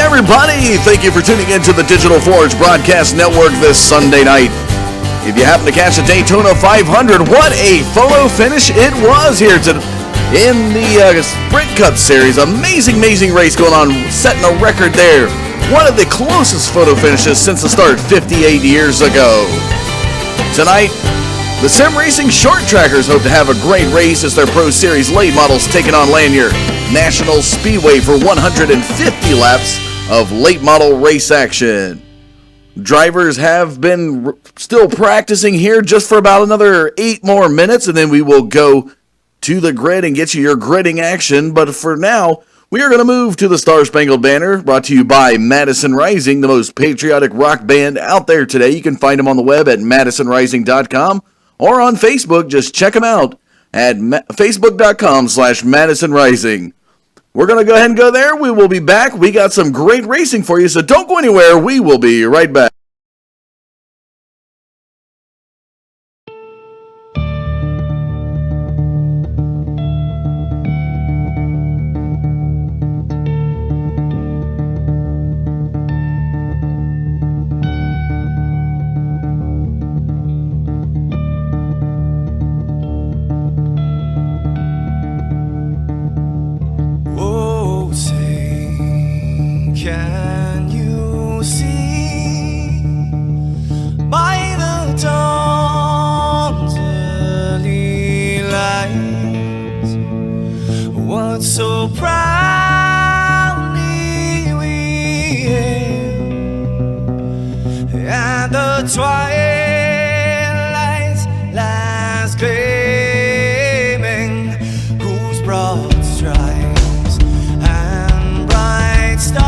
everybody. Thank you for tuning in to the Digital Forge Broadcast Network this Sunday night. If you happen to catch the Daytona 500, what a photo finish it was here in the Sprint Cup Series. Amazing race going on, setting a record there. One of the closest photo finishes since the start 58 years ago. Tonight, the Sim Racing Short Trackers hope to have a great race as their Pro Series late models taking on Lanier National Speedway for 150 laps of late model race action. Drivers have been still practicing here just for about another 8 more minutes, and then we will go to the grid and get you your gridding action. But for now, we are going to move to the Star Spangled Banner, brought to you by Madison Rising, the most patriotic rock band out there today. You can find them on the web at madisonrising.com or on Facebook. Just check them out at facebook.com/Madison Rising. We're going to go ahead and go there. We will be back. We got some great racing for you, so don't go anywhere. We will be right back. Can you see by the dawn's early light what so proudly we hailed at the twilight's last gleaming, whose broad stripes and bright stars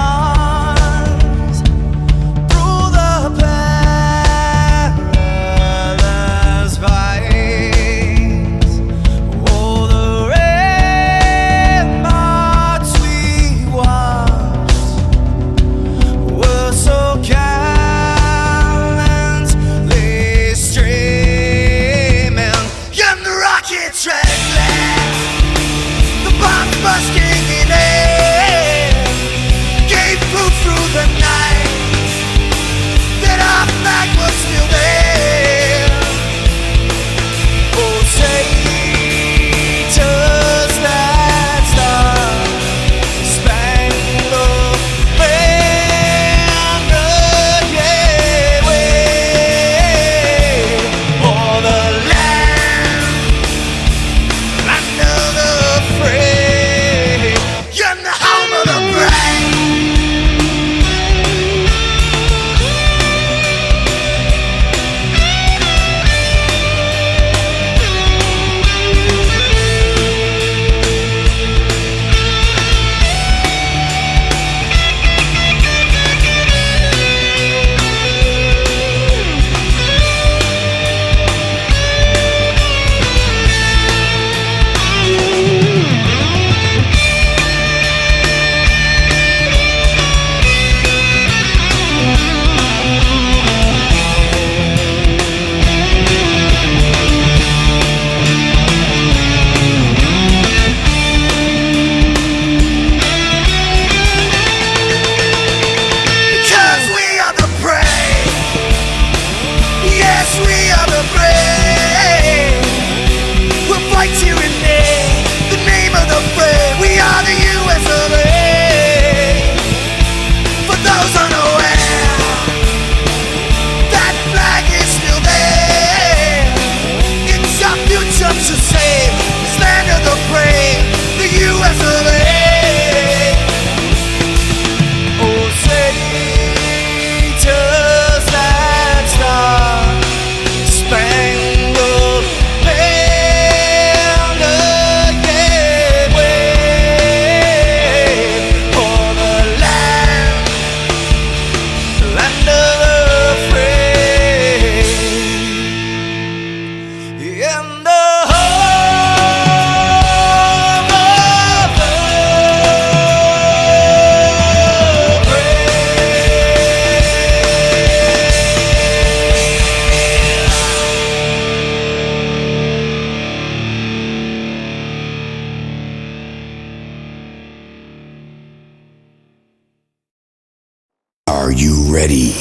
Are you ready?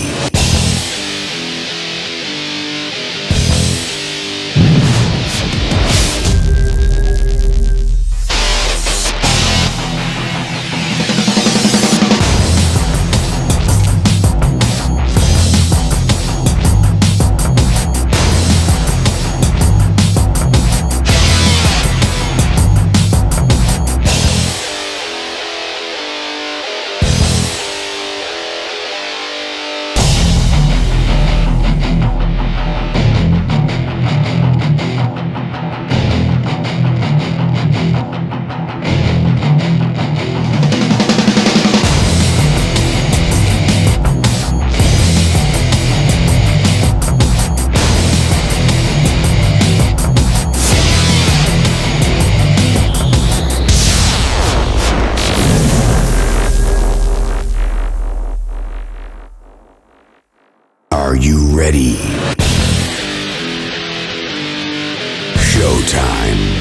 Are you ready? Showtime.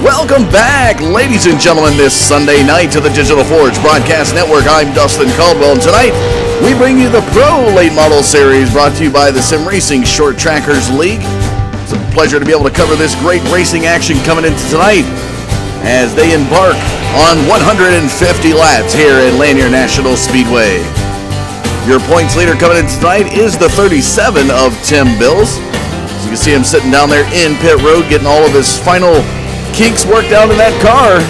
Welcome back, ladies and gentlemen, this Sunday night to the Digital Forge Broadcast Network. I'm Dustin Caldwell, and tonight we bring you the Pro Late Model Series brought to you by the Sim Racing Short Trackers League. It's a pleasure to be able to cover this great racing action coming into tonight as they embark on 150 laps here at Lanier National Speedway. Your points leader coming in tonight is the 37 of Tim Bills. As you can see him sitting down there in pit road getting all of his final kinks worked out in that car,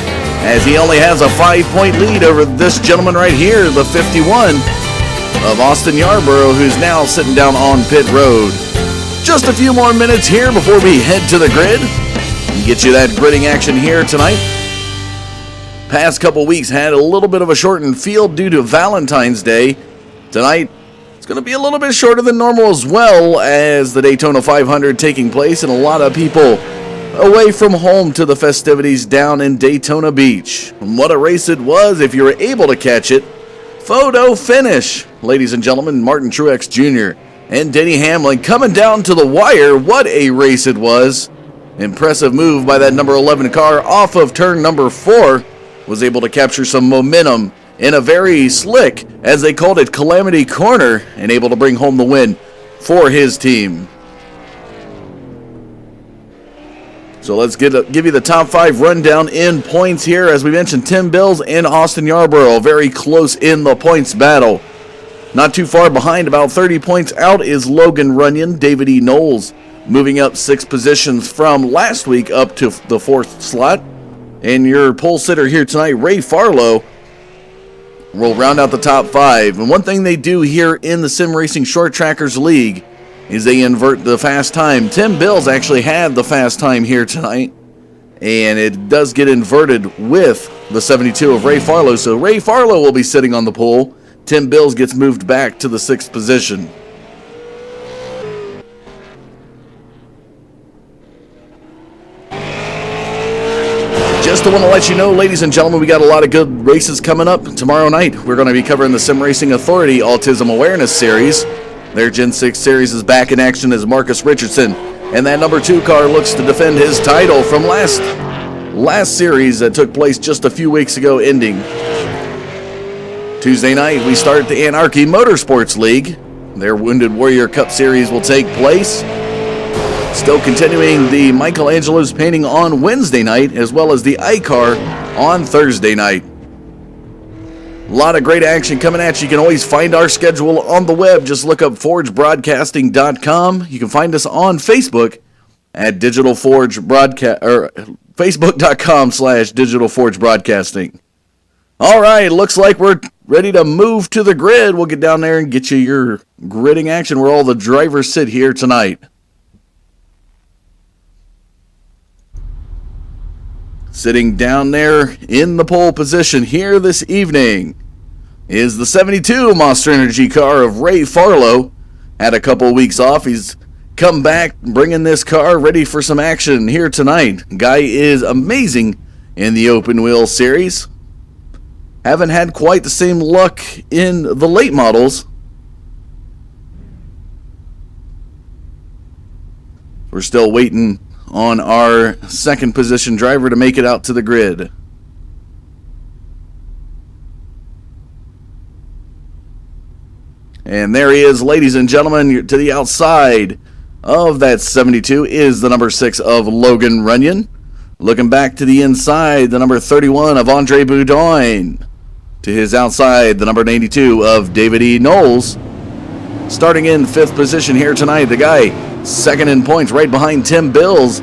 as he only has a 5-point lead over this gentleman right here, the 51 of Austin Yarborough, who's now sitting down on pit road. Just a few more minutes here before we head to the grid and get you that gridding action here tonight. Past couple weeks had a little bit of a shortened field due to Valentine's Day. Tonight it's going to be a little bit shorter than normal, as well as the Daytona 500 taking place, and a lot of people away from home to the festivities down in Daytona Beach. And what a race it was if you were able to catch it. Photo finish, ladies and gentlemen. Martin Truex Jr. and Denny Hamlin coming down to the wire. What a race it was. Impressive move by that number 11 car off of turn number 4. Was able to capture some momentum in a very slick, as they called it, Calamity Corner, and able to bring home the win for his team. So let's give you the top 5 rundown in points here. As we mentioned, Tim Bills and Austin Yarborough very close in the points battle. Not too far behind, about 30 points out, is Logan Runyon. David E. Knowles moving up 6 positions from last week up to the 4th slot. And your pole sitter here tonight, Ray Farlow, will round out the top 5. And one thing they do here in the Sim Racing Short Trackers League is they invert the fast time. Tim Bills actually had the fast time here tonight, and it does get inverted with the 72 of Ray Farlow. So Ray Farlow will be sitting on the pole. Tim Bills gets moved back to the 6th position. Just want to let you know, ladies and gentlemen, we got a lot of good races coming up tomorrow night. We're going to be covering the Sim Racing Authority Autism Awareness Series. Their Gen 6 series is back in action as Marcus Richardson, and that number 2 car looks to defend his title from last series that took place just a few weeks ago, ending. Tuesday night, we start the Anarchy Motorsports League. Their Wounded Warrior Cup series will take place. Still continuing the Michelangelo's painting on Wednesday night, as well as the iCar on Thursday night. A lot of great action coming at you. You can always find our schedule on the web. Just look up forgebroadcasting.com. You can find us on Facebook at Digital Forge Broadcast, or facebook.com/Digital Forge Broadcasting. All right, looks like we're ready to move to the grid. We'll get down there and get you your gridding action where all the drivers sit here tonight. Sitting down there in the pole position here this evening is the 72 Monster Energy car of Ray Farlow. Had a couple weeks off. He's come back, bringing this car ready for some action here tonight. Guy is amazing in the open wheel series. Haven't had quite the same luck in the late models. We're still waiting on our second position driver to make it out to the grid. And there he is, ladies and gentlemen, to the outside of that 72 is the number 6 of Logan Runyon. Looking back to the inside, the number 31 of Andre Boudoin. To his outside, the number 92 of David E. Knowles. Starting in 5th position here tonight, the guy second in points right behind Tim Bills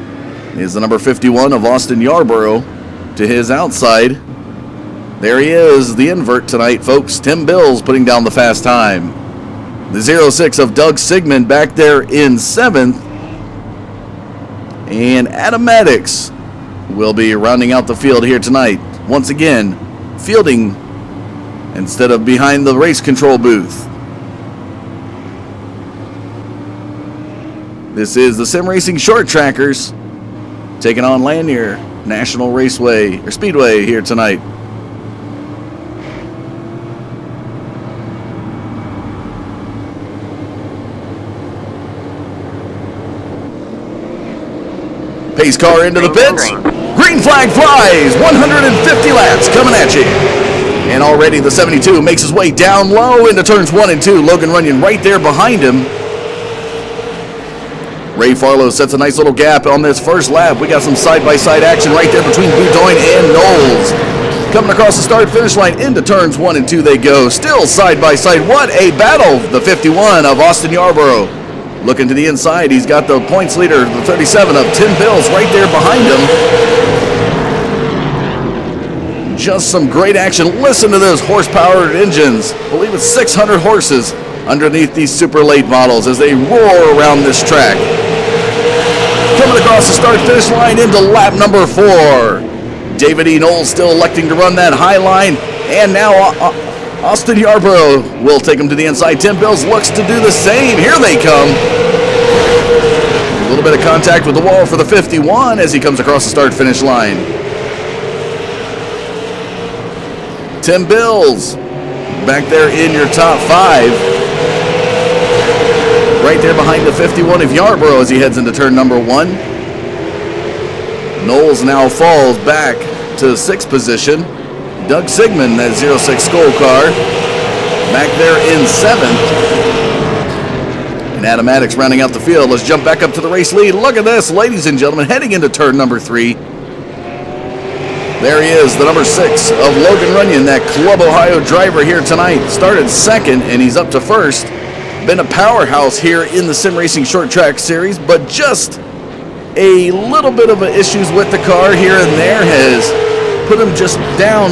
is the number 51 of Austin Yarborough. To his outside, there he is, the invert tonight, folks. Tim Bills putting down the fast time. The 06 of Doug Sigmund back there in 7th. And Adam Maddox will be rounding out the field here tonight. Once again, fielding instead of behind the race control booth. This is the Sim Racing Short Trackers taking on Lanier National Raceway or Speedway here tonight. Pace car into the pits. Green flag flies. 150 laps coming at you. And already the 72 makes his way down low into turns 1 and 2. Logan Runyon right there behind him. Ray Farlow sets a nice little gap on this first lap. We got some side-by-side action right there between Boudoin and Knowles. Coming across the start-finish line into turns 1 and 2 they go. Still side-by-side. What a battle. The 51 of Austin Yarborough. Looking to the inside, he's got the points leader, the 37 of Tim Bills right there behind him. Just some great action. Listen to those horsepower engines. I believe it's 600 horses underneath these super late models as they roar around this track. Coming across the start-finish line into lap number 4. David E. Knowles still electing to run that high line. And now Austin Yarborough will take him to the inside. Tim Bills looks to do the same. Here they come. A little bit of contact with the wall for the 51 as he comes across the start-finish line. Tim Bills back there in your top 5. Right there behind the 51 of Yarborough as he heads into turn number 1. Knowles now falls back to 6th position. Doug Sigmund, that 06 Skoll car, back there in 7th. And Adam Maddox rounding out the field. Let's jump back up to the race lead. Look at this, ladies and gentlemen, heading into turn number 3. There he is, the number 6 of Logan Runyon, that Club Ohio driver here tonight. Started 2nd, and he's up to 1st. Been a powerhouse here in the Sim Racing Short Track Series, but just a little bit of issues with the car here and there has put him just down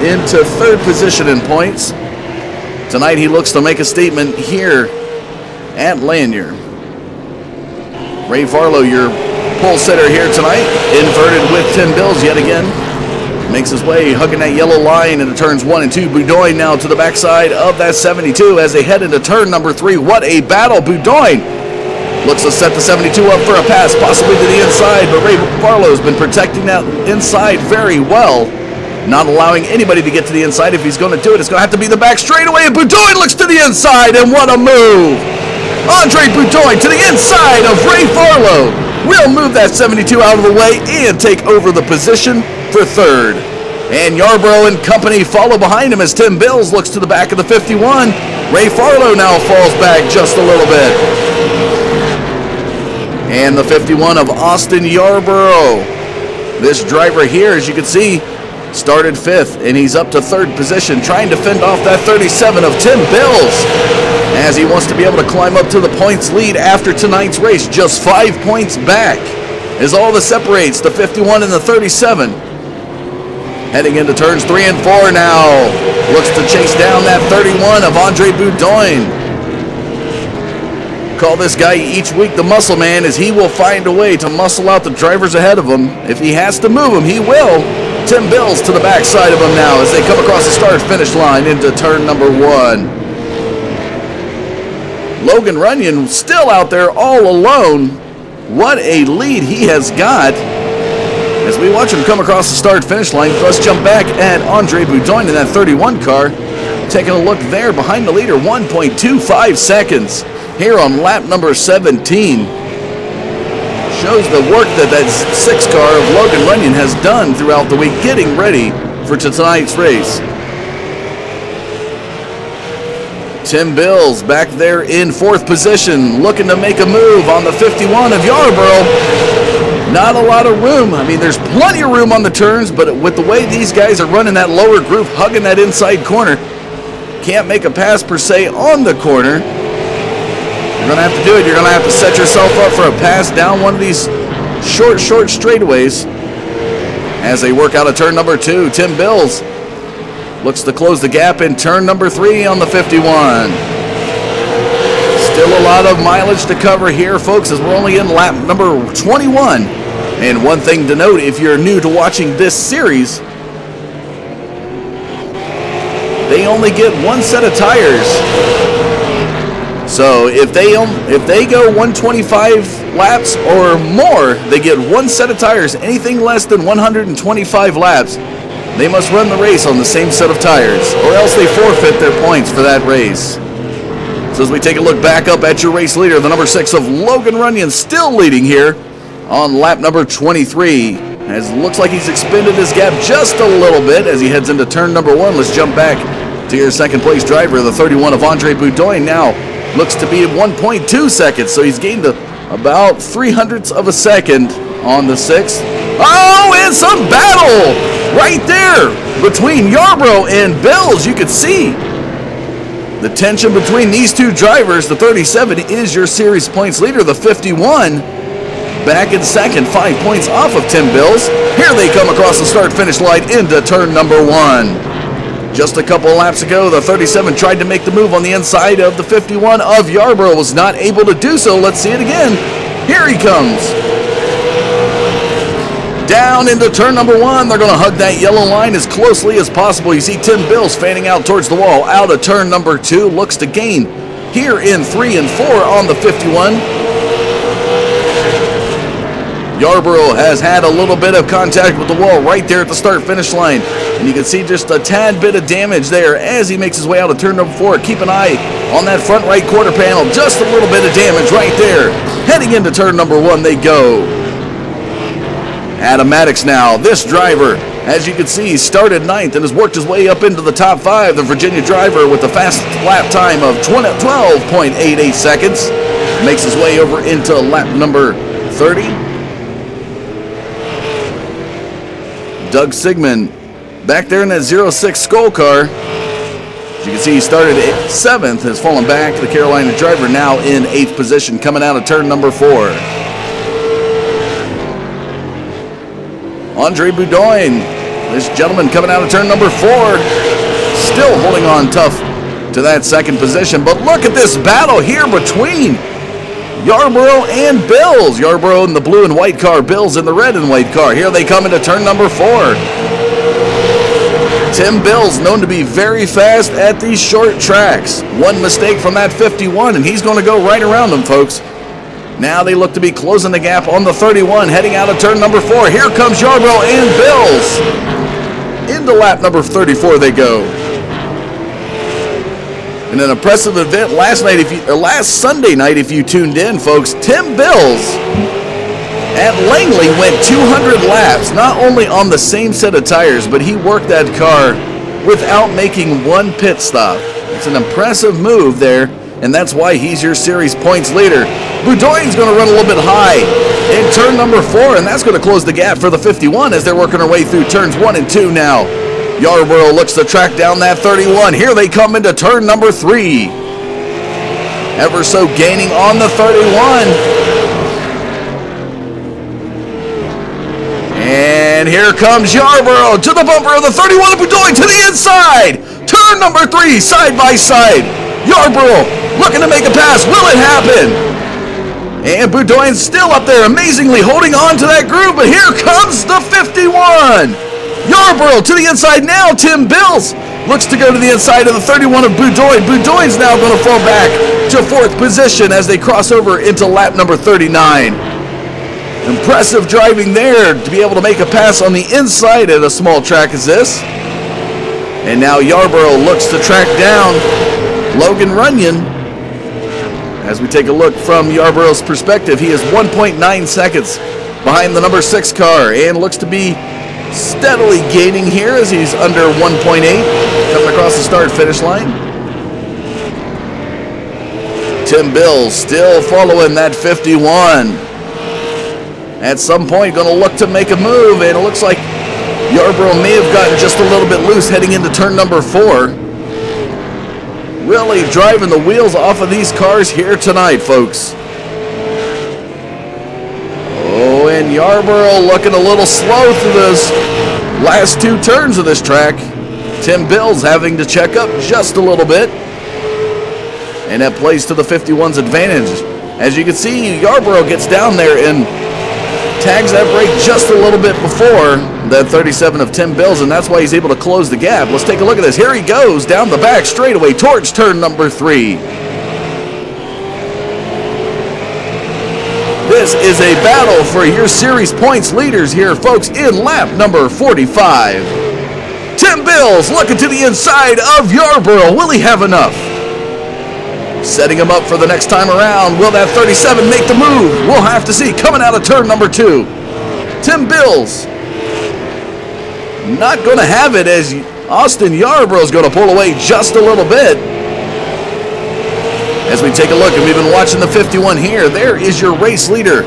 into 3rd position in points. Tonight he looks to make a statement here at Lanier. Ray Farlow, your pole sitter here tonight, inverted with Tim Bills yet again. Makes his way, hugging that yellow line into turns 1 and 2. Boudoin now to the backside of that 72 as they head into turn number 3. What a battle. Boudoin looks to set the 72 up for a pass, possibly to the inside, but Ray Farlow's been protecting that inside very well, not allowing anybody to get to the inside. If he's going to do it, it's going to have to be the back straightaway, and Boudoin looks to the inside, and what a move! Andre Boudoin to the inside of Ray Farlow. We'll move that 72 out of the way and take over the position for 3rd. And Yarborough and company follow behind him as Tim Bills looks to the back of the 51. Ray Farlow now falls back just a little bit. And the 51 of Austin Yarborough. This driver here, as you can see, started 5th, and he's up to 3rd position, trying to fend off that 37 of Tim Bills, as he wants to be able to climb up to the points lead after tonight's race. Just 5 points back is all that separates the 51 and the 37. Heading into turns 3 and 4 now. Looks to chase down that 31 of Andre Boudoin. Call this guy each week the muscle man, as he will find a way to muscle out the drivers ahead of him. If he has to move him, he will. Tim Bills to the backside of him now as they come across the start-finish line into turn number 1. Logan Runyon still out there all alone. What a lead he has got. As we watch him come across the start-finish line, let's jump back at Andre Boudoin in that 31 car. Taking a look there behind the leader, 1.25 seconds here on lap number 17. Shows the work that 6 car of Logan Runyon has done throughout the week, getting ready for tonight's race. Tim Bills back there in 4th position, looking to make a move on the 51 of Yarborough. Not a lot of room. I mean, there's plenty of room on the turns, but with the way these guys are running that lower group, hugging that inside corner, can't make a pass per se on the corner. You're going to have to do it. You're going to have to set yourself up for a pass down one of these short straightaways. As they work out of turn number 2, Tim Bills looks to close the gap in turn number 3 on the 51. Still a lot of mileage to cover here, folks, as we're only in lap number 21. And one thing to note, if you're new to watching this series, they only get 1 set of tires. So if they go 125 laps or more, they get 1 set of tires. Anything less than 125 laps, they must run the race on the same set of tires, or else they forfeit their points for that race. So as we take a look back up at your race leader, the number 6 of Logan Runyon still leading here on lap number 23. As it looks like he's expanded his gap just a little bit as he heads into turn number 1. Let's jump back to your 2nd place driver, the 31 of Andre Boudoin. Now looks to be at 1.2 seconds, so he's gained about 0.03 of a second on the 6th. Oh, and some battle right there between Yarborough and Bills. You could see the tension between these two drivers. The 37 is your series points leader. The 51 back in 2nd, 5 points off of Tim Bills. Here they come across the start-finish line into turn number 1. Just a couple laps ago, the 37 tried to make the move on the inside of the 51 of Yarborough. Was not able to do so. Let's see it again. Here he comes. Down into turn number 1. They're going to hug that yellow line as closely as possible. You see Tim Bills fanning out towards the wall. Out of turn number 2. Looks to gain here in 3 and 4 on the 51. Yarborough has had a little bit of contact with the wall right there at the start-finish line. And you can see just a tad bit of damage there as he makes his way out of turn number 4. Keep an eye on that front right quarter panel. Just a little bit of damage right there. Heading into turn number 1 they go. Adam Maddox now, this driver, as you can see, started 9th and has worked his way up into the top 5. The Virginia driver with the fast lap time of 12.88 seconds. Makes his way over into lap number 30. Doug Sigmund back there in that 06 Skull car. As you can see, he started 7th, has fallen back. The Carolina driver now in 8th position, coming out of turn number 4. Andre Boudoin, this gentleman coming out of turn number 4, still holding on tough to that 2nd position. But look at this battle here between Yarborough and Bills. Yarborough in the blue and white car, Bills in the red and white car. Here they come into turn number 4. Tim Bills, known to be very fast at these short tracks. One mistake from that 51, and he's going to go right around them, folks. Now they look to be closing the gap on the 31, heading out of turn number 4. Here comes Yarborough and Bills. Into lap number 34 they go. In an impressive event last Sunday night, if you tuned in, folks, Tim Bills at Langley went 200 laps, not only on the same set of tires, but he worked that car without making one pit stop. It's an impressive move there, and that's why he's your series points leader. Boudoin's going to run a little bit high in turn number 4, and that's going to close the gap for the 51 as they're working their way through turns 1 and 2 now. Yarborough looks to track down that 31. Here they come into turn number 3. Ever so gaining on the 31. And here comes Yarborough to the bumper of the 31 of Boudoin to the inside. Turn number 3, side by side. Yarborough looking to make a pass. Will it happen? And Boudoin's still up there, amazingly holding on to that groove. But here comes the 51. Yarborough to the inside now. Tim Bills Looks to go to the inside of the 31 of Boudoin. Boudoin's now going to fall back to fourth position as they cross over into lap number 39. Impressive driving there to be able to make a pass on the inside at a small track as this. And now Yarborough looks to track down Logan Runyon. As we take a look from Yarborough's perspective, he is 1.9 seconds behind the number 6 car and looks to be steadily gaining here as he's under 1.8 coming across the start-finish line. Tim Bills still following that 51. At some point going to look to make a move, and it looks like Yarborough may have gotten just a little bit loose heading into turn number 4. Really driving the wheels off of these cars here tonight, folks. Oh, and Yarborough looking a little slow through those last 2 turns of this track. Tim Bills having to check up just a little bit. And that plays to the 51's advantage. As you can see, Yarborough gets down there and tags that brake just a little bit before that 37 of Tim Bills, and that's why he's able to close the gap. Let's take a look at this. Here he goes down the back straightaway towards turn number 3. This is a battle for your series points leaders here, folks, in lap number 45. Tim Bills looking to the inside of Yarborough. Will he have enough? Setting him up for the next time around. Will that 37 make the move? We'll have to see. Coming out of turn number 2. Tim Bills not going to have it as Austin Yarborough is going to pull away just a little bit. As we take a look, and we've been watching the 51 here, there is your race leader.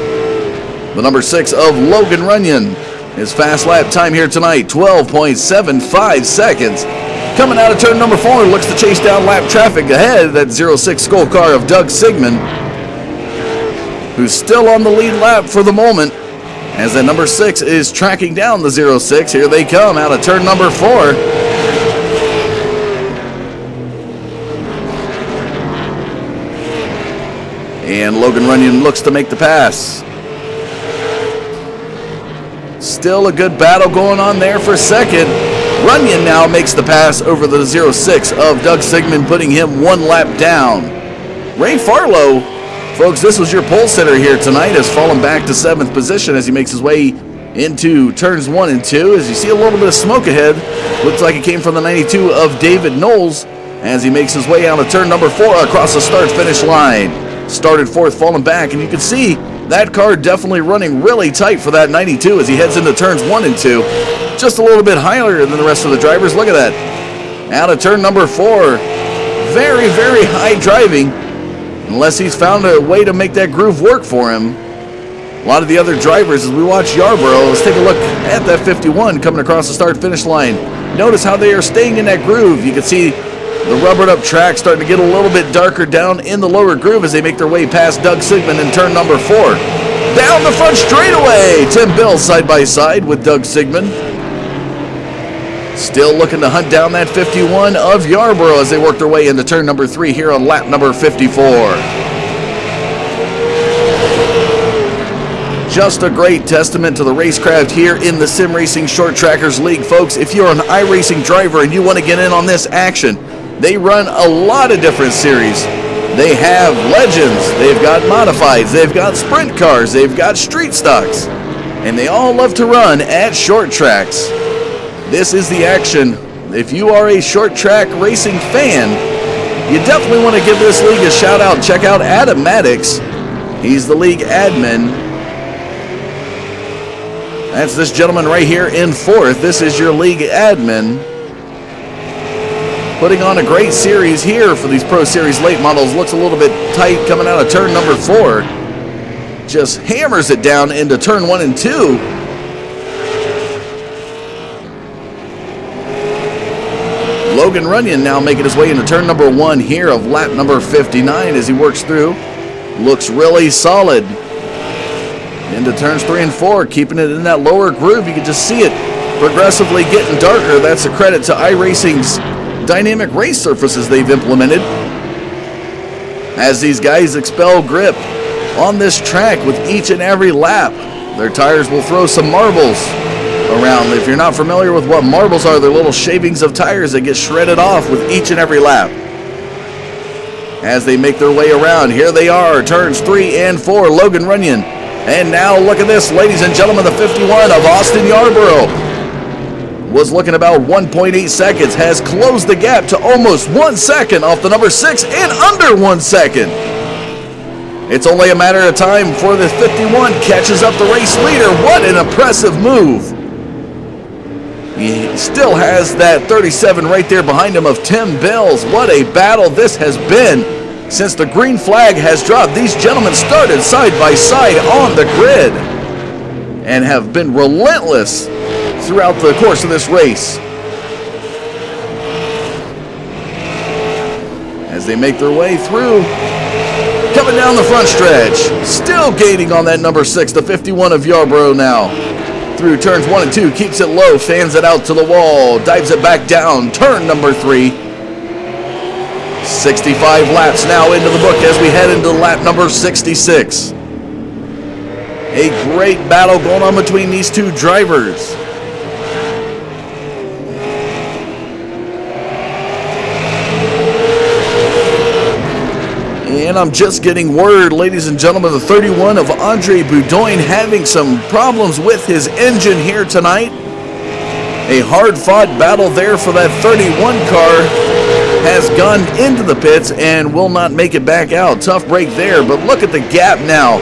The number 6 of Logan Runyon. His fast lap time here tonight, 12.75 seconds. Coming out of turn number 4, looks to chase down lap traffic ahead. That 06 Skull car of Doug Sigmund, who's still on the lead lap for the moment. As that number 6 is tracking down the 06. Here they come out of turn number 4. And Logan Runyon looks to make the pass. Still a good battle going on there for second. Runyon now makes the pass over the 06 of Doug Sigmund, putting him 1 lap down. Ray Farlow, folks, this was your pole sitter here tonight, has fallen back to 7th position as he makes his way into turns 1 and 2. As you see a little bit of smoke ahead, looks like it came from the 92 of David Knowles as he makes his way out of turn number 4 across the start-finish line. Started 4th, falling back, and you can see that car definitely running really tight for that 92 as he heads into turns 1 and 2. Just a little bit higher than the rest of the drivers. Look at that. Out of turn number 4. Very, very high driving. Unless he's found a way to make that groove work for him. A lot of the other drivers, as we watch Yarborough, let's take a look at that 51 coming across the start-finish line. Notice how they are staying in that groove. You can see the rubbered up track starting to get a little bit darker down in the lower groove as they make their way past Doug Sigmund in turn number 4. Down the front straightaway, Tim Bills side by side with Doug Sigmund. Still looking to hunt down that 51 of Yarborough as they work their way into turn number 3 here on lap number 54. Just a great testament to the racecraft here in the Sim Racing Short Trackers League, folks. If you're an iRacing driver and you want to get in on this action, they run a lot of different series. They have legends, they've got modifieds, they've got sprint cars, they've got street stocks, and they all love to run at short tracks. This is the action. If you are a short track racing fan, you definitely want to give this league a shout out. Check out Adam Maddox. He's the league admin. That's this gentleman right here in 4th. This is your league admin. Putting on a great series here for these Pro Series late models. Looks a little bit tight coming out of turn number 4. Just hammers it down into turn 1 and 2. Logan Runyon now making his way into turn number 1 here of lap number 59 as he works through. Looks really solid. Into turns 3 and 4, keeping it in that lower groove. You can just see it progressively getting darker. That's a credit to iRacing's dynamic race surfaces they've implemented. As these guys expel grip on this track with each and every lap, their tires will throw some marbles around. If you're not familiar with what marbles are, they're little shavings of tires that get shredded off with each and every lap. As they make their way around, here they are, turns 3 and 4, Logan Runyon. And now look at this, ladies and gentlemen, the 51 of Austin Yarborough was looking about 1.8 seconds, has closed the gap to almost 1 second off the number 6 and under 1 second. It's only a matter of time before the 51 catches up the race leader. What an impressive move. He still has that 37 right there behind him of Tim Bills. What a battle this has been since the green flag has dropped. These gentlemen started side by side on the grid and have been relentless throughout the course of this race. As they make their way through, coming down the front stretch, still gaining on that number 6, the 51 of Yarborough now. Through turns 1 and 2, keeps it low, fans it out to the wall, dives it back down, turn number 3. 65 laps now into the book as we head into lap number 66. A great battle going on between these two drivers. And I'm just getting word, ladies and gentlemen, the 31 of Andre Boudoin having some problems with his engine here tonight. A hard-fought battle there for that 31 car has gone into the pits and will not make it back out. Tough break there, but look at the gap now.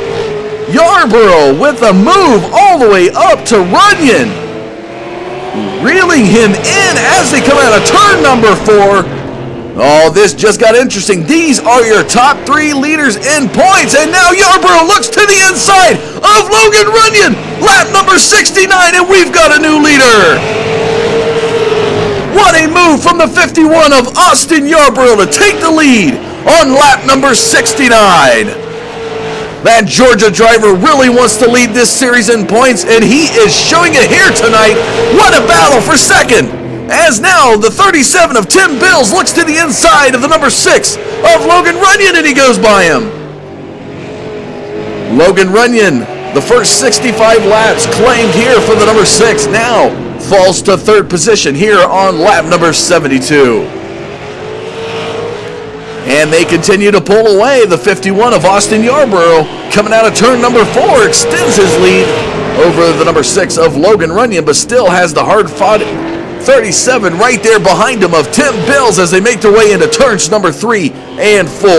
Yarborough with a move all the way up to Runyon, reeling him in as they come out of turn number 4. Oh, this just got interesting. These are your top 3 leaders in points, and now Yarborough looks to the inside of Logan Runyon, lap number 69, and we've got a new leader. What a move from the 51 of Austin Yarborough to take the lead on lap number 69. That Georgia driver really wants to lead this series in points, and he is showing it here tonight. What a battle for second. As now the 37 of Tim Bills looks to the inside of the number 6 of Logan Runyon, and he goes by him. Logan Runyon, the first 65 laps claimed here for the number 6, now falls to 3rd position here on lap number 72. And they continue to pull away. The 51 of Austin Yarborough coming out of turn number 4 extends his lead over the number 6 of Logan Runyon, but still has the hard-fought 37 right there behind him of Tim Bills as they make their way into turns number 3 and 4.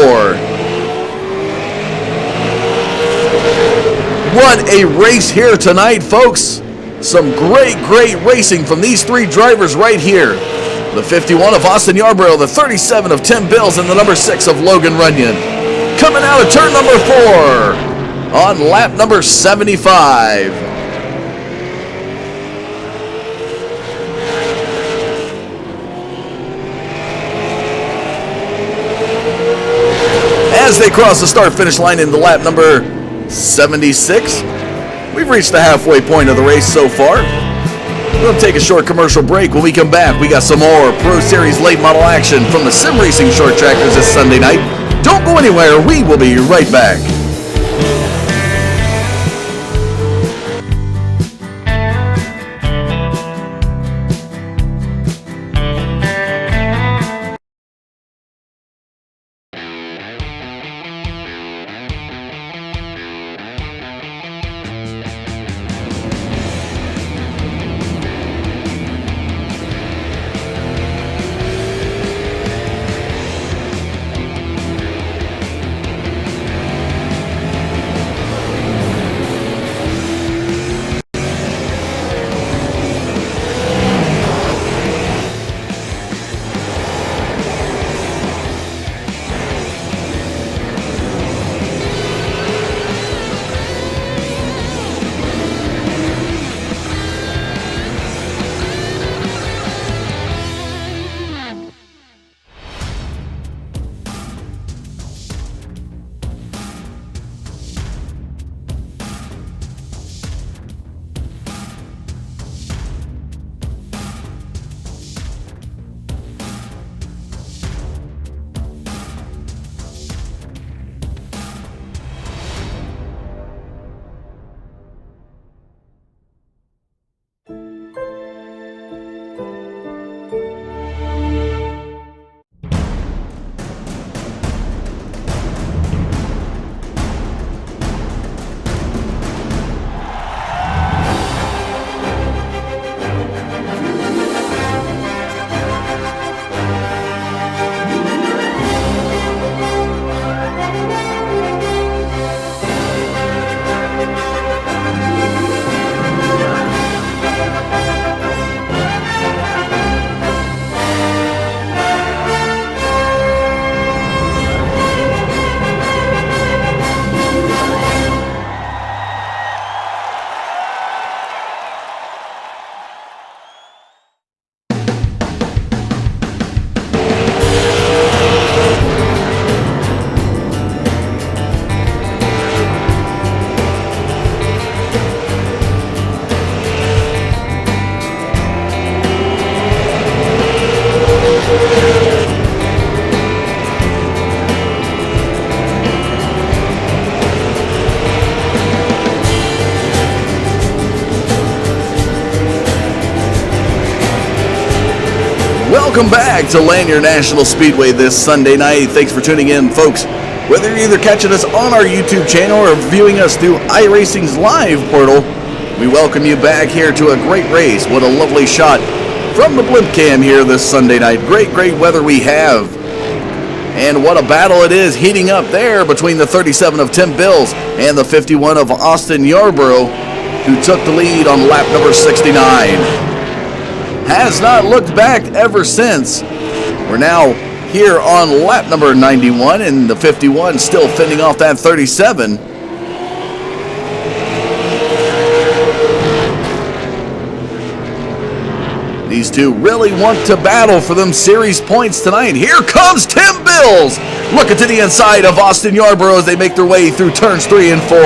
What a race here tonight, folks. Some great racing from these 3 drivers right here. The 51 of Austin Yarborough, the 37 of Tim Bills, and the number 6 of Logan Runyon. Coming out of turn number 4 on lap number 75. As they cross the start-finish line in the lap number 76, we've reached the halfway point of the race so far. We'll take a short commercial break. When we come back, we got some more Pro Series late model action from the Sim Racing Short Trackers this Sunday night. Don't go anywhere. We will be right back. Welcome back to Lanier National Speedway this Sunday night. Thanks for tuning in, folks. Whether you're either catching us on our YouTube channel or viewing us through iRacing's live portal, we welcome you back here to a great race. What a lovely shot from the blimp cam here this Sunday night. Great weather we have. And what a battle it is heating up there between the 37 of Tim Bills and the 51 of Austin Yarborough, who took the lead on lap number 69. Has not looked back ever since. We're now here on lap number 91, and the 51 still fending off that 37. These two really want to battle for them series points tonight. Here comes Tim Bills, looking to the inside of Austin Yarborough as they make their way through turns 3 and 4.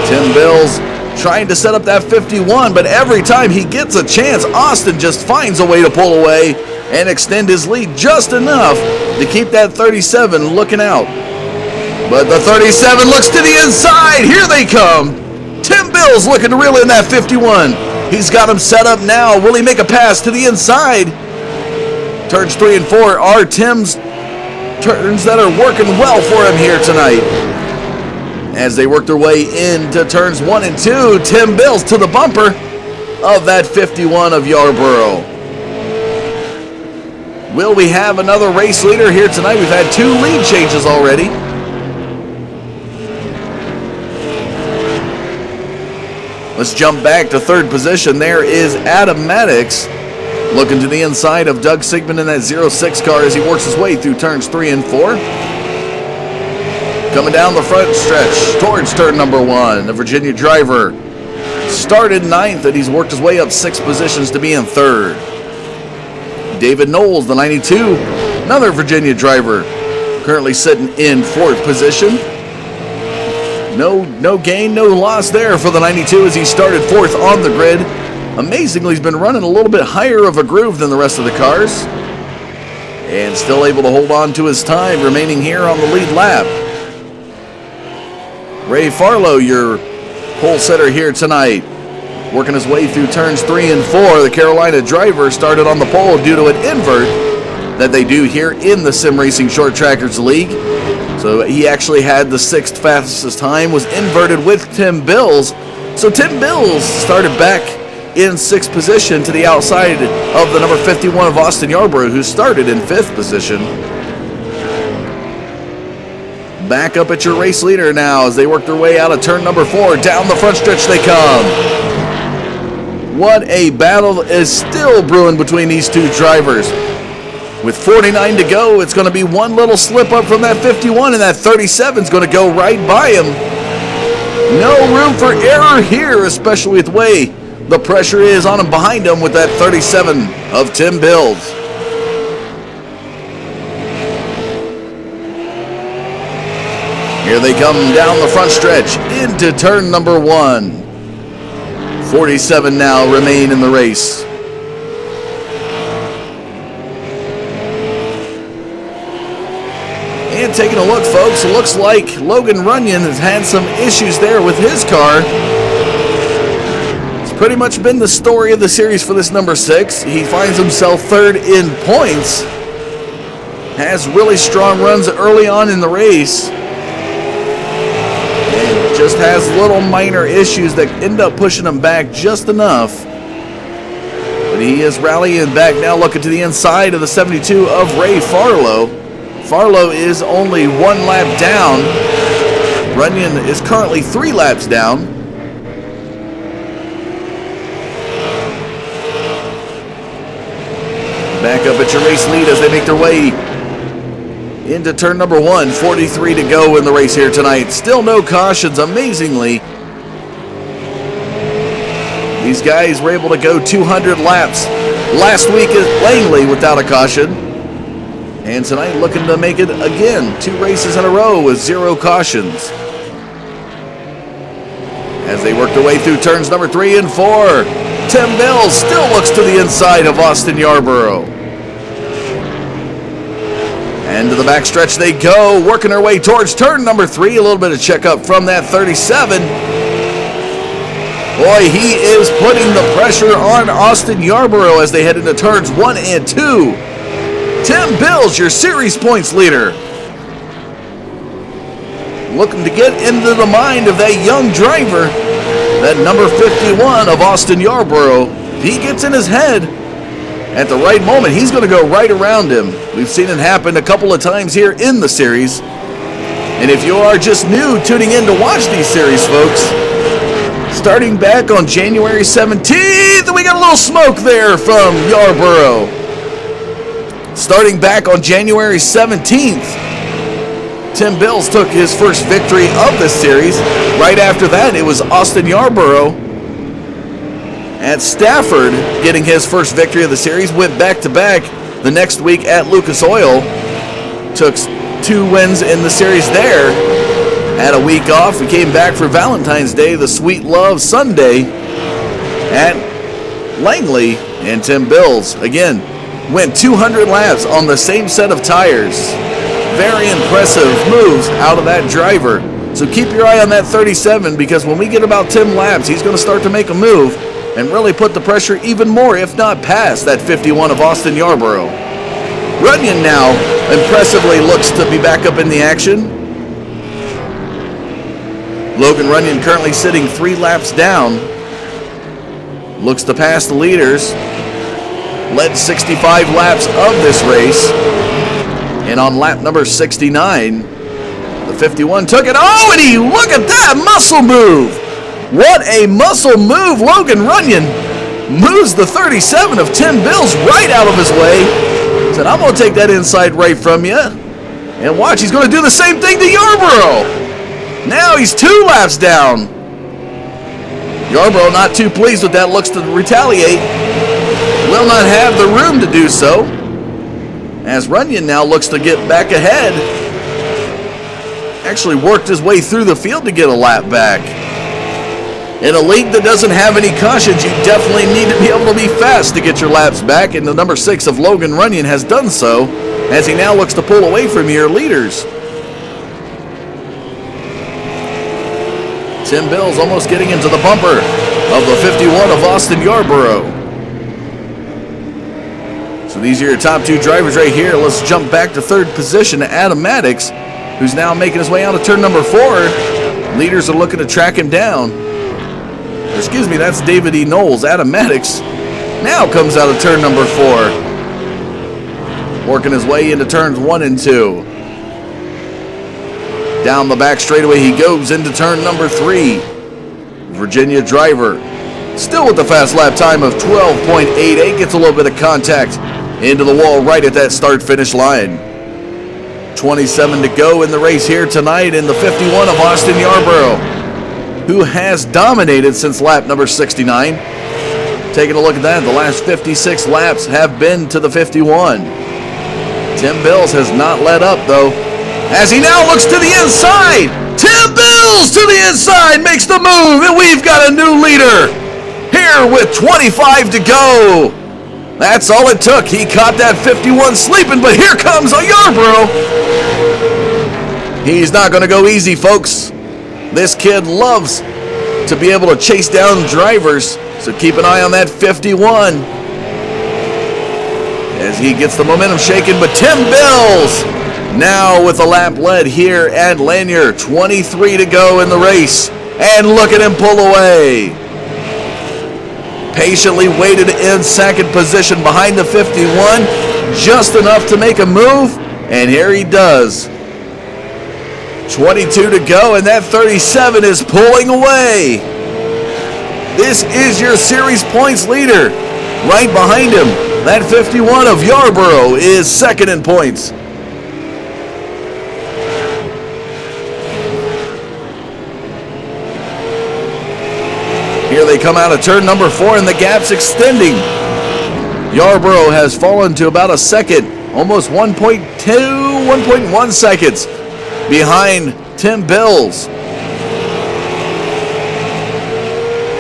Tim Bills trying to set up that 51, but every time he gets a chance, Austin just finds a way to pull away and extend his lead just enough to keep that 37 looking out. But the 37 looks to the inside. Here they come. Tim Bills looking to reel in that 51. He's got him set up now. Will he make a pass to the inside? Turns 3 and 4 are Tim's turns that are working well for him here tonight. As they work their way into turns 1 and 2, Tim Bills to the bumper of that 51 of Yarborough. Will we have another race leader here tonight? We've had 2 lead changes already. Let's jump back to 3rd position. There is Adam Maddox looking to the inside of Doug Sigmund in that 06 car as he works his way through turns 3 and 4. Coming down the front stretch towards turn number 1, the Virginia driver started 9th, and he's worked his way up 6 positions to be in 3rd. David Knowles, the 92, another Virginia driver, currently sitting in 4th position. No gain, no loss there for the 92 as he started 4th on the grid. Amazingly, he's been running a little bit higher of a groove than the rest of the cars, and still able to hold on to his time remaining here on the lead lap. Ray Farlow, your pole setter here tonight, working his way through turns 3 and 4. The Carolina driver started on the pole due to an invert that they do here in the Sim Racing Short Trackers League. So he actually had the 6th fastest time, was inverted with Tim Bills. So Tim Bills started back in 6th position to the outside of the number 51 of Austin Yarborough, who started in 5th position. Back up at your race leader now as they work their way out of turn number 4. Down the front stretch they come. What a battle is still brewing between these 2 drivers. With 49 to go, it's going to be one little slip up from that 51, and that 37 is going to go right by him. No room for error here, especially with the way the pressure is on him behind him with that 37 of Tim Bills. Here they come down the front stretch into turn number 1. 47 now remain in the race. And taking a look, folks, it looks like Logan Runyon has had some issues there with his car. It's pretty much been the story of the series for this number 6. He finds himself 3rd in points. Has really strong runs early on in the race. Just has little minor issues that end up pushing him back just enough. But he is rallying back now, looking to the inside of the 72 of Ray Farlow. Farlow is only 1 lap down. Runyon is currently 3 laps down. Back up at your race lead as they make their way into turn number 1. 43 to go in the race here tonight. Still no cautions, amazingly. These guys were able to go 200 laps last week at Langley without a caution. And tonight looking to make it again. 2 races in a row with 0 cautions. As they work their way through turns number 3 and 4. Tim Bills still looks to the inside of Austin Yarborough. And to the backstretch they go, working their way towards turn number 3. A little bit of checkup from that 37. Boy, he is putting the pressure on Austin Yarborough as they head into turns 1 and 2. Tim Bills, your series points leader. Looking to get into the mind of that young driver, that number 51 of Austin Yarborough. If he gets in his head at the right moment, he's going to go right around him. We've seen it happen a couple of times here in the series. And if you are just new tuning in to watch these series, folks, starting back on January 17th, we got a little smoke there from Yarborough. Starting back on January 17th, Tim Bills took his first victory of this series. Right after that, it was Austin Yarborough at Stafford getting his first victory of the series. Went back-to-back the next week at Lucas Oil. Took 2 wins in the series there. Had a week off. We came back for Valentine's Day, the Sweet Love Sunday at Langley. And Tim Bills, again, went 200 laps on the same set of tires. Very impressive moves out of that driver. So keep your eye on that 37, because when we get about 10 laps, he's going to start to make a move and really put the pressure even more, if not past, that 51 of Austin Yarborough. Runyon now impressively looks to be back up in the action. Logan Runyon currently sitting 3 laps down. Looks to pass the leaders. Led 65 laps of this race. And on lap number 69, the 51 took it. Oh, and look at that muscle move. What a muscle move. Logan Runyon moves the 37 of Tim Bills right out of his way. Said, I'm going to take that inside right from you. And watch, he's going to do the same thing to Yarborough. Now he's 2 laps down. Yarborough not too pleased with that, looks to retaliate. Will not have the room to do so, as Runyon now looks to get back ahead. Actually worked his way through the field to get a lap back. In a league that doesn't have any cautions, you definitely need to be able to be fast to get your laps back, and the number 6 of Logan Runyon has done so, as he now looks to pull away from your leaders. Tim Bills almost getting into the bumper of the 51 of Austin Yarborough. So these are your top 2 drivers right here. Let's jump back to 3rd position to Adam Maddox, who's now making his way out of turn number 4. Leaders are looking to track him down. Excuse me, that's David E. Knowles. Adam Maddox now comes out of turn number 4. Working his way into turns 1 and 2. Down the back straightaway he goes into turn number 3. Virginia driver, still with the fast lap time of 12.88, gets a little bit of contact into the wall right at that start-finish line. 27 to go in the race here tonight in the 51 of Austin Yarborough, who has dominated since lap number 69. Taking a look at that, the last 56 laps have been to the 51. Tim Bills has not let up, though, as he now looks to the inside. Tim Bills to the inside makes the move, and we've got a new leader here with 25 to go. That's all it took. He caught that 51 sleeping, but here comes a Yarborough. He's not going to go easy, folks. This kid loves to be able to chase down drivers, so keep an eye on that 51 as he gets the momentum shaken. But Tim Bills now with a lap led here at Lanier. 23 to go in the race, and look at him pull away. Patiently waited in 2nd position behind the 51, just enough to make a move, and here he does. 22 to go, and that 37 is pulling away. This is your series points leader. Right behind him, that 51 of Yarborough is 2nd in points. Here they come out of turn number 4, and the gap's extending. Yarborough has fallen to about a second, almost 1.1 seconds behind Tim Bills.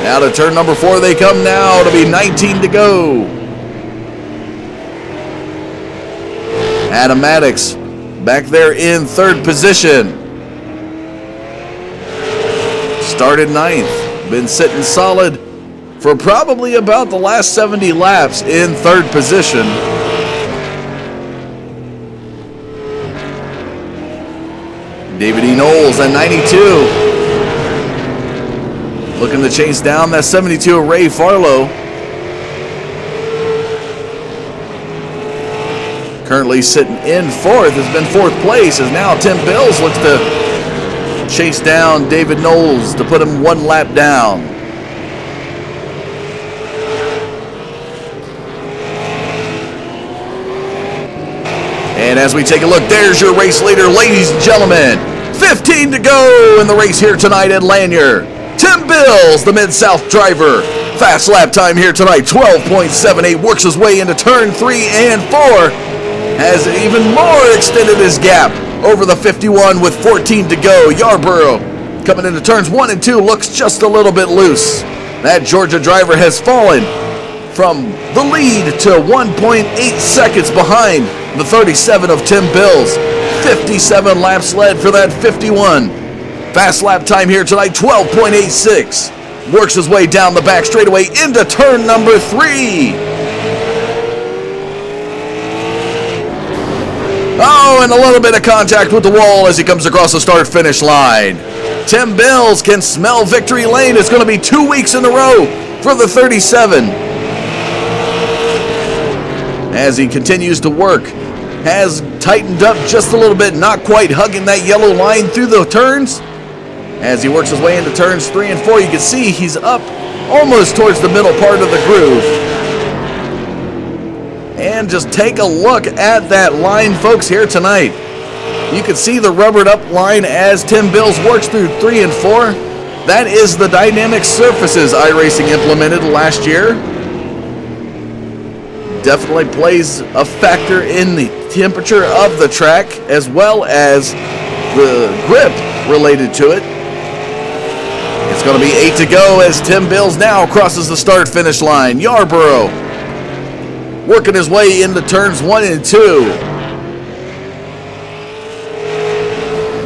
Out of turn number 4 they come now to be 19 to go. Adam Maddox back there in 3rd position. Started 9th. Been sitting solid for probably about the last 70 laps in third position. David E. Knowles at 92. Looking to chase down that 72 Ray Farlow. Currently sitting in fourth, has been fourth place, as now Tim Bills looks to chase down David Knowles to put him one lap down. And as we take a look, there's your race leader, ladies and gentlemen. 15 to go in the race here tonight at Lanier. Tim Bills, the Mid-South driver. Fast lap time here tonight, 12.78. Works his way into turn 3 and 4. Has even more extended his gap over the 51 with 14 to go. Yarborough coming into turns 1 and 2 looks just a little bit loose. That Georgia driver has fallen from the lead to 1.8 seconds behind the 37 of Tim Bills. 57 laps led for that 51. Fast lap time here tonight, 12.86. Works his way down the back straightaway into turn number 3. Oh, and a little bit of contact with the wall as he comes across the start-finish line. Tim Bills can smell victory lane. It's going to be 2 weeks in a row for the 37. As he continues to work, has tightened up just a little bit, not quite hugging that yellow line through the turns. As he works his way into turns 3 and 4, you can see he's up almost towards the middle part of the groove. And just take a look at that line, folks, here tonight. You can see the rubbered up line as Tim Bills works through 3 and 4. That is the dynamic surfaces iRacing implemented last year. Definitely plays a factor in the temperature of the track as well as the grip related to it. It's going to be 8 to go as Tim Bills now crosses the start-finish line. Yarborough working his way into turns 1 and 2.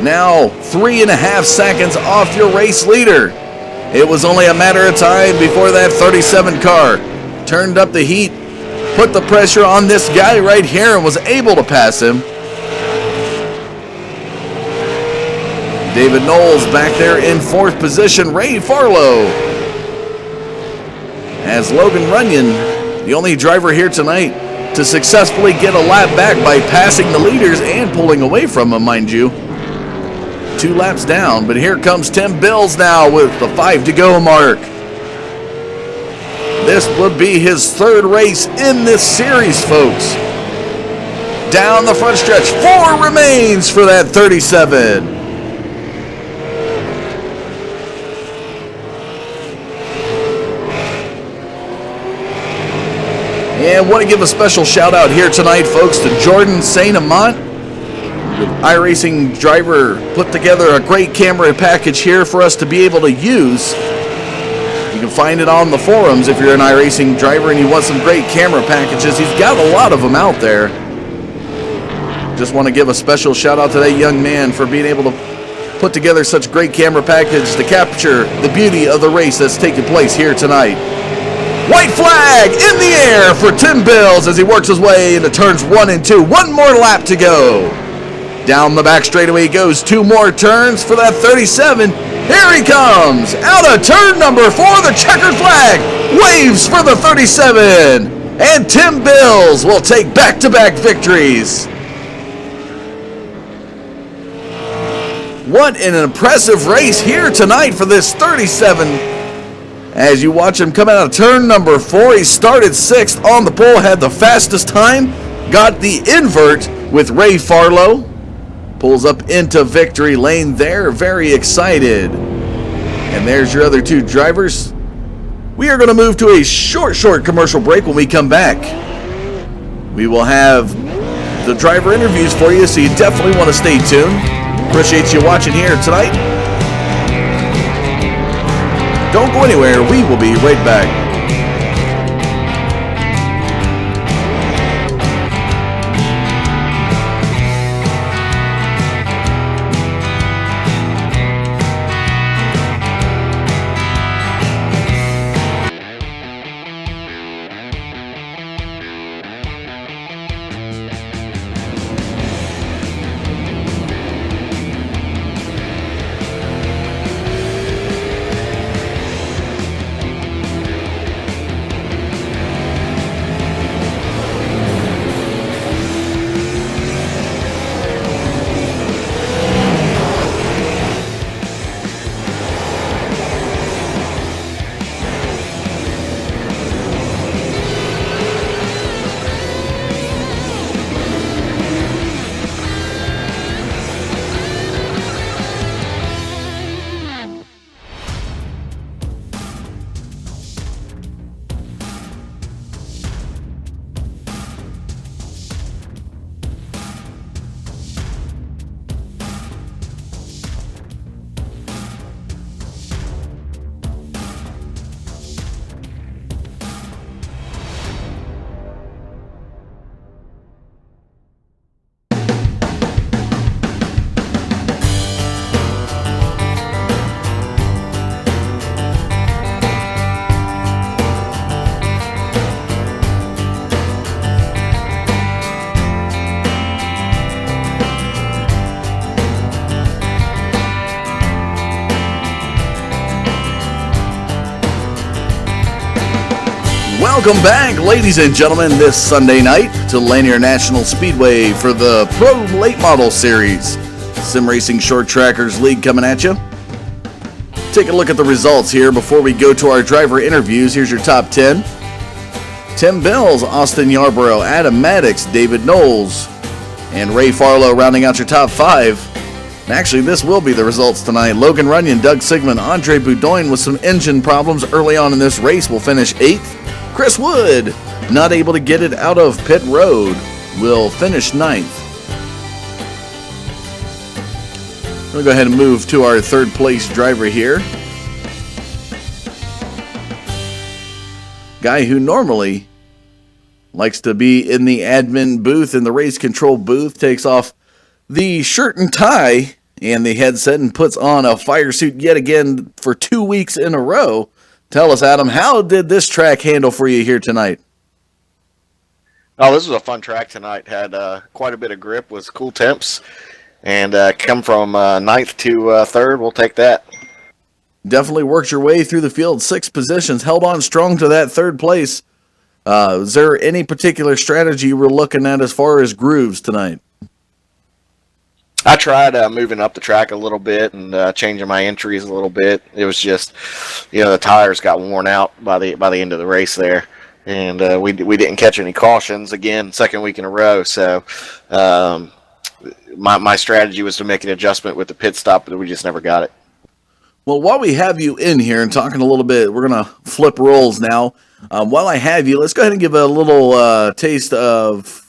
Now 3.5 seconds off your race leader. It was only a matter of time before that 37 car turned up the heat, put the pressure on this guy right here, and was able to pass him. David Knowles back there in 4th position. Ray Farlow as Logan Runyon, the only driver here tonight to successfully get a lap back by passing the leaders and pulling away from them, mind you. 2 laps down, but here comes Tim Bills now with the 5 to go mark. This would be his 3rd race in this series, folks. Down the front stretch, 4 remains for that 37. And want to give a special shout out here tonight, folks, to Jordan St. Amant. The iRacing driver put together a great camera package here for us to be able to use. You can find it on the forums if you're an iRacing driver and you want some great camera packages. He's got a lot of them out there. Just want to give a special shout out to that young man for being able to put together such great camera package to capture the beauty of the race that's taking place here tonight. White flag in the air for Tim Bills as he works his way into turns 1 and 2. 1 more lap to go. Down the back straightaway goes 2 more turns for that 37. Here he comes. Out of turn number 4, the checkered flag waves for the 37. And Tim Bills will take back-to-back victories. What an impressive race here tonight for this 37. As you watch him come out of turn number 4, he started 6th on the pole, had the fastest time, got the invert with Ray Farlow. Pulls up into victory lane there, very excited. And there's your other 2 drivers. We are going to move to a short commercial break. When we come back, we will have the driver interviews for you, so you definitely want to stay tuned. Appreciate you watching here tonight. Don't go anywhere. We will be right back. Welcome back, ladies and gentlemen, this Sunday night to Lanier National Speedway for the Pro Late Model Series. Sim Racing Short Trackers League coming at you. Take a look at the results here before we go to our driver interviews. Here's your top 10. Tim Bills, Austin Yarborough, Adam Maddox, David Knowles, and Ray Farlow rounding out your top 5. Actually, this will be the results tonight. Logan Runyon, Doug Sigmund, Andre Boudoin with some engine problems early on in this race will finish 8th. Chris Wood, not able to get it out of pit road, will finish 9th. We'll go ahead and move to our third place driver here. Guy who normally likes to be in the admin booth, in the race control booth, takes off the shirt and tie and the headset and puts on a fire suit yet again for 2 weeks in a row. Tell us, Adam, how did this track handle for you here tonight? Oh, this was a fun track tonight. Had quite a bit of grip, was cool temps, and come from 9th to 3rd. We'll take that. Definitely worked your way through the field. 6 positions, held on strong to that 3rd place. Is there any particular strategy you were looking at as far as grooves tonight? I tried moving up the track a little bit and changing my entries a little bit. It was just, the tires got worn out by the end of the race there, and we didn't catch any cautions again, second week in a row. So my strategy was to make an adjustment with the pit stop, but we just never got it. Well, while we have you in here and talking a little bit, we're going to flip roles now. While I have you, let's go ahead and give a little taste of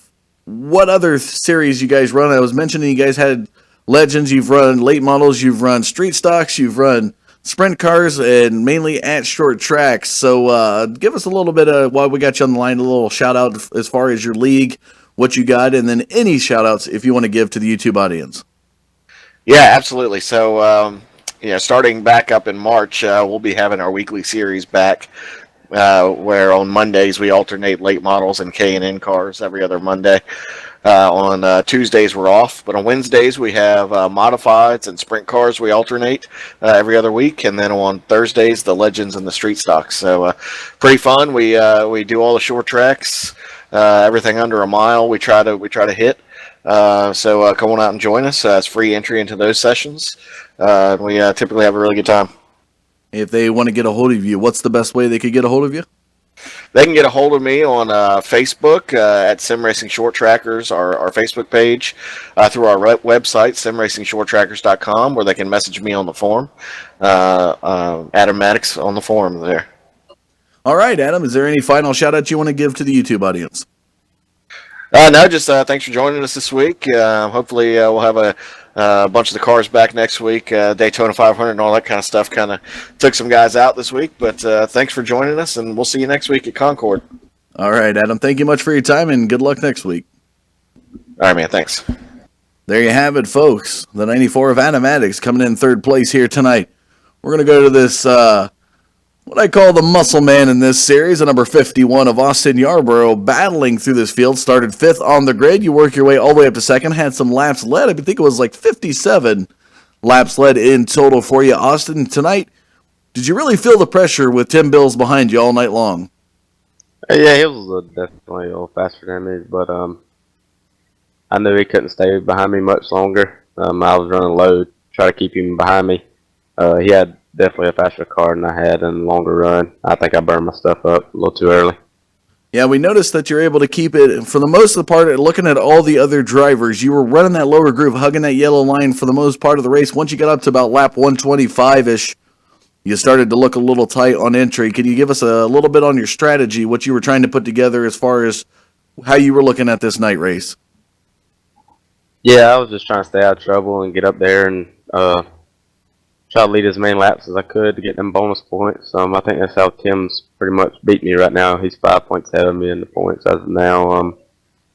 what other series you guys run. I was mentioning you guys had Legends, you've run late models, you've run street stocks, you've run sprint cars, and mainly at short tracks. So give us a little bit of, while we got you on the line, a little shout out as far as your league, what you got, and then any shout outs if you want to give to the YouTube audience. Yeah, absolutely. So, starting back up in March, we'll be having our weekly series back. Where on Mondays we alternate late models and K&N cars every other Monday. On Tuesdays we're off, but on Wednesdays we have modifieds and sprint cars we alternate every other week, and then on Thursdays the Legends and the street stocks. So pretty fun. We do all the short tracks, everything under a mile. We try to hit. So come on out and join us. It's free entry into those sessions. We typically have a really good time. If they want to get a hold of you, what's the best way they could get a hold of you? They can get a hold of me on Facebook at Sim Racing Short Trackers, our Facebook page, through our website, simracingshorttrackers.com, where they can message me on the forum. Adam Maddox on the forum there. All right, Adam, is there any final shout-out you want to give to the YouTube audience? No, just thanks for joining us this week. Hopefully we'll have a bunch of the cars back next week. Daytona 500 and all that kind of stuff kind of took some guys out this week. But thanks for joining us, and we'll see you next week at Concord. All right, Adam. Thank you much for your time, and good luck next week. All right, man. Thanks. There you have it, folks. The 94 of Adam Maddox coming in 3rd place here tonight. We're going to go to this, what I call the muscle man in this series, the number 51 of Austin Yarborough, battling through this field. Started 5th on the grid. You work your way all the way up to 2nd. Had some laps led. I think it was like 57 laps led in total for you, Austin. Tonight, did you really feel the pressure with Tim Bills behind you all night long? Yeah, he was definitely a little faster than me, but I knew he couldn't stay behind me much longer. I was running low, try to keep him behind me. He had definitely a faster car than I had in the longer run. I think I burned my stuff up a little too early. Yeah, we noticed that you're able to keep it, for the most of the part, looking at all the other drivers, you were running that lower groove, hugging that yellow line for the most part of the race. Once you got up to about lap 125-ish, you started to look a little tight on entry. Can you give us a little bit on your strategy, what you were trying to put together as far as how you were looking at this night race? Yeah, I was just trying to stay out of trouble and get up there and try to lead as many laps as I could to get them bonus points. I think that's how Tim's pretty much beat me right now. He's 5 points ahead of me in the points as of now,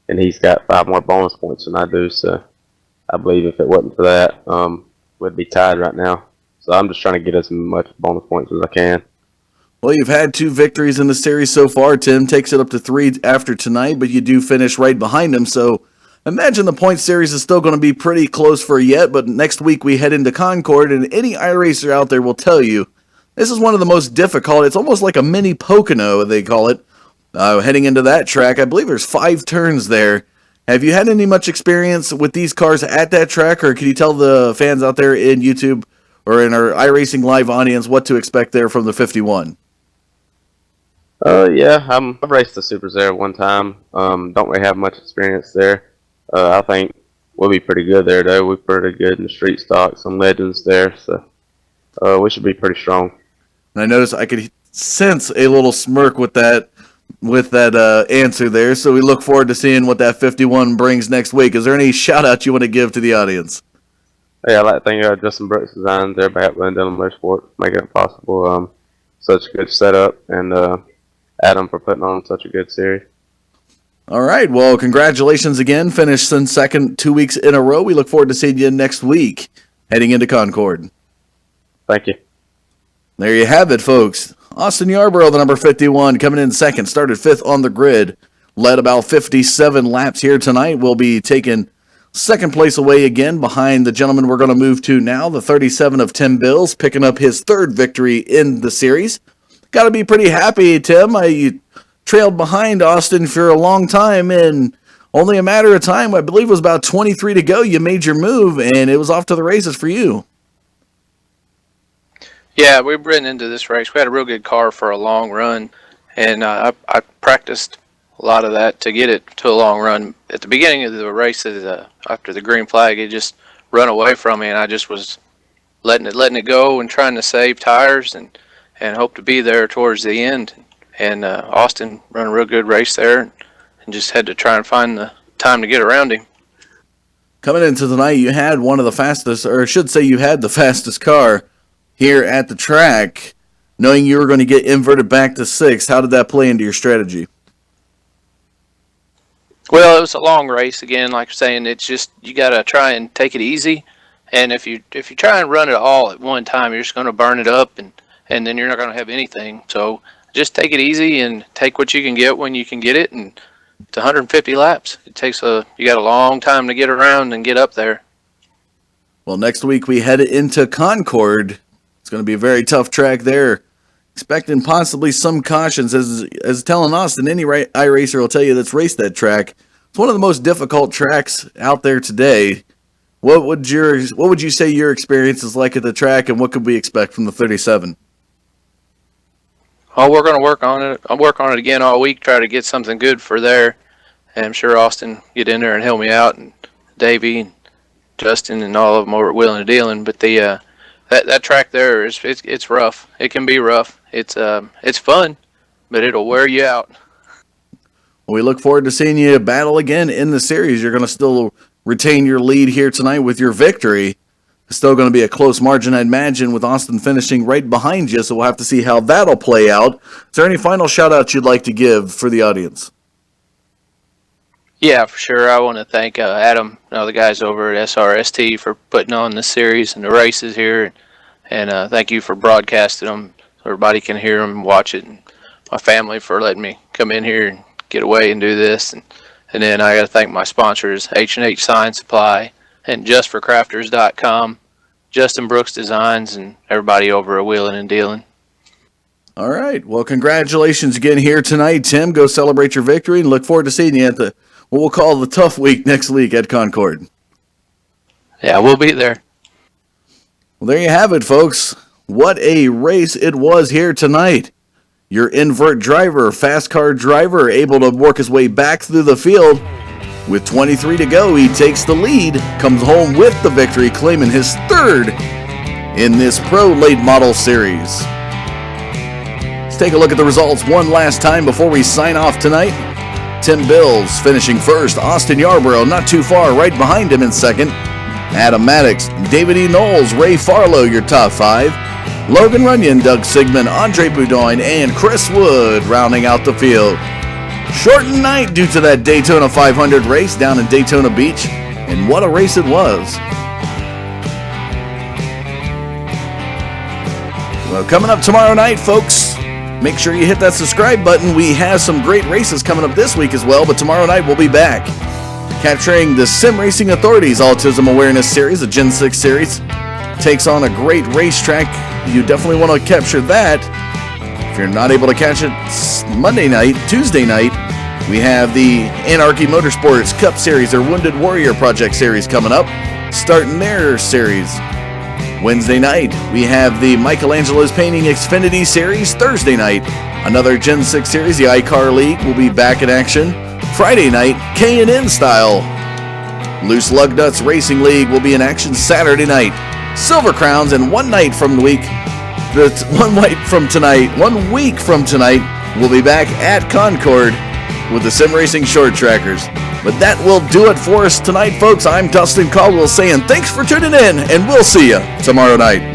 and he's got 5 more bonus points than I do. So I believe if it wasn't for that, we'd be tied right now. So I'm just trying to get as much bonus points as I can. Well, you've had 2 victories in the series so far. Tim takes it up to 3 after tonight, but you do finish right behind him. So imagine the point series is still going to be pretty close for yet, but next week we head into Concord, and any iRacer out there will tell you this is one of the most difficult. It's almost like a mini Pocono, they call it, Heading into that track, I believe there's 5 turns there. Have you had any much experience with these cars at that track, or can you tell the fans out there in YouTube or in our iRacing Live audience what to expect there from the 51? Yeah, I've raced the Supers there one time. Don't really have much experience there. I think we'll be pretty good there, though. We're pretty good in the street stock, some legends there, so we should be pretty strong. And I noticed I could sense a little smirk with that answer there, so we look forward to seeing what that 51 brings next week. Is there any shout-out you want to give to the audience? Yeah, I'd like to thank Justin Brooks Designs there by Upland Dillon Motorsport, making it possible. Such a good setup, and Adam for putting on such a good series. All right, well, congratulations again. Finished in second 2 weeks in a row. We look forward to seeing you next week, heading into Concord. Thank you. There you have it, folks. Austin Yarborough, the number 51, coming in second, started 5th on the grid, led about 57 laps here tonight. We'll be taking second place away again behind the gentleman we're going to move to now, the 37 of Tim Bills, picking up his 3rd victory in the series. Got to be pretty happy, Tim. You trailed behind Austin for a long time, and only a matter of time, I believe it was about 23 to go, you made your move, and it was off to the races for you. Yeah, we've ridden into this race. We had a real good car for a long run, and I practiced a lot of that to get it to a long run. At the beginning of the races, after the green flag, it just run away from me, and I just was letting it go and trying to save tires and hope to be there towards the end. And Austin run a real good race there, and just had to try and find the time to get around him. Coming into tonight, you had one of the fastest, or I should say you had the fastest car here at the track. Knowing you were going to get inverted back to 6th, how did that play into your strategy? Well, it was a long race again. Like I'm saying, it's just you got to try and take it easy. And if you try and run it all at one time, you're just going to burn it up, and then you're not going to have anything. So just take it easy and take what you can get when you can get it. And it's 150 laps. You got a long time to get around and get up there. Well, next week we head into Concord. It's going to be a very tough track there. Expecting possibly some cautions, as telling Austin, any iRacer will tell you that's raced that track. It's one of the most difficult tracks out there today. What would you say your experience is like at the track, and what could we expect from the 37? Oh, we're going to work on it. I'll work on it again all week, try to get something good for there. And I'm sure Austin get in there and help me out, and Davey and Justin and all of them are willing to dealing. But that track there it's rough. It can be rough. It's fun, but it'll wear you out. Well, we look forward to seeing you battle again in the series. You're going to still retain your lead here tonight with your victory. It's still going to be a close margin, I'd imagine, with Austin finishing right behind you, so we'll have to see how that'll play out. Is there any final shout-outs you'd like to give for the audience? Yeah, for sure. I want to thank Adam and all the guys over at SRST for putting on the series and the races here, and thank you for broadcasting them so everybody can hear them and watch it, and my family for letting me come in here and get away and do this, and then I got to thank my sponsors, H&H Sign Supply and JustForCrafters.com, Justin Brooks Designs, and everybody over at Wheeling and Dealing. All right. Well, congratulations again here tonight, Tim. Go celebrate your victory, and look forward to seeing you at what we'll call the tough week next week at Concord. Yeah, we'll be there. Well, there you have it, folks. What a race it was here tonight. Your invert driver, fast car driver, able to work his way back through the field. With 23 to go, he takes the lead, comes home with the victory, claiming his 3rd in this Pro Late Model Series. Let's take a look at the results one last time before we sign off tonight. Tim Bills finishing 1st, Austin Yarborough not too far, right behind him in 2nd. Adam Maddox, David E. Knowles, Ray Farlow, your top 5. Logan Runyon, Doug Sigmund, Andre Boudoin, and Chris Wood rounding out the field. Shortened night due to that Daytona 500 race down in Daytona Beach, and what a race it was. Well, coming up tomorrow night, folks, make sure you hit that subscribe button. We have some great races coming up this week as well, but tomorrow night we'll be back. Capturing the Sim Racing Authority's Autism Awareness Series, the Gen 6 series. Takes on a great racetrack. You definitely want to capture that. If you're not able to catch it Monday night, Tuesday night, we have the Anarchy Motorsports Cup Series, or Wounded Warrior Project Series coming up, starting their series. Wednesday night, we have the Michelangelo's Painting Xfinity Series. Thursday night, another Gen 6 Series, the iCar League, will be back in action. Friday night, K&N style Loose Lug Nuts Racing League will be in action Saturday night. Silver Crowns, and 1 week from tonight, we'll be back at Concord with the Sim Racing Short Trackers. But that will do it for us tonight, folks. I'm Dustin Caldwell saying thanks for tuning in, and we'll see you tomorrow night.